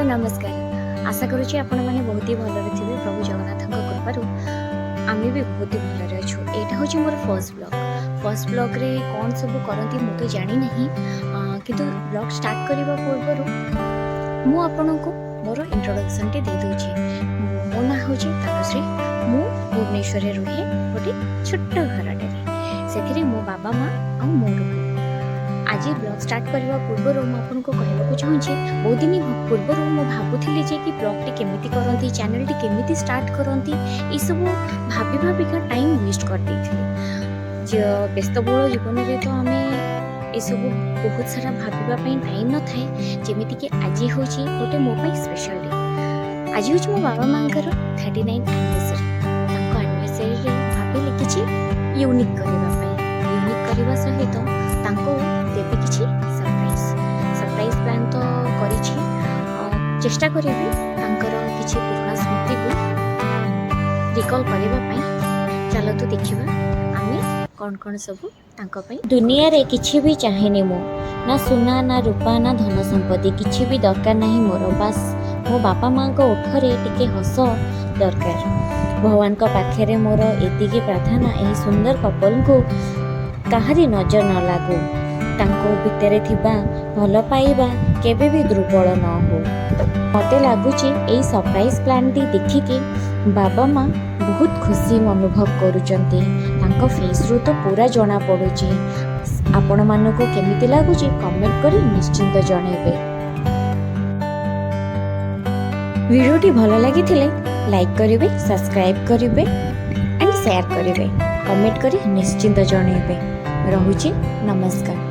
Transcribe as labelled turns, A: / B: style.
A: नमस्कार। आशा करुँच आपण मैंने बहुत ही भलरे थे प्रभु जगन्नाथ कृपार आम भी बहुत ही भलरे अच्छु। यहाँ हूँ मोर फर्स्ट ब्लॉग रे कौन सब करती मुझे तो जानी ना किंतु ब्लॉग स्टार्ट करने पूर्व मुझे को मोर इंट्रोडक्शन टे दे दूची। मो ना हूँ तनुश्री। मु भुवनेश्वर रुहे गोटे छोट घरटे से मो बाबा माँ आ मोर आज ब्लॉग स्टार्ट करने पूर्व मुझे कहवाक चाहूँगी बहुत दिन पूर्व मुझे भावुली कि ब्लॉग टी केमी करती चैनल टी केमी स्टार्ट करती ये सब भाभी भाविका टाइम वेस्ट कर व्यस्तबहुल जीवन में तो आम ये सब बहुत सारा भावाई टाइम न थाए जमीक कि आज हूँ गोटे मो स्पेशल डे। आज हूँ मो बाबा माँ 39 एनिवर्सरी। एनिवर्सरी भाविले कि यूनिक करने सहित देवी किसी सरप्राइज प्लान तो करिछि। चेष्टा करी किसी पुराना स्मृति को रिकॉल करने चलतु देखा आम कौन कौन सब दुनिया रे किछि भी चाहेनी मो ना सुना ना रूपा ना धन संपत्ति किछि भी दरकार नहीं मोर बास मो बापा माँ को ओठरे टिके हस दरकार। भगवान को पाखे मोर एतिकी प्रार्थना यही सुंदर कपल को कहारी नजर न लागू तांको भितरे थिबा भल पाइबा केबे भी दुर्बल न हो। मते लागुची एई सरप्राइज प्लान टी देखिके बाबा माँ बहुत खुशी अनुभव करुचंती। तांको फेस रु तो पूरा जना पड़ुची। आपण मानको केमिति लागुची कमेंट करी निश्चिंत जणेबे। वीडियोटी भल लागिथिले लाइक करिवे, सब्सक्राइब करिवे एंड शेयर करिवे, कमेंट करी निश्चिंत जणेबे। रहुची नमस्कार।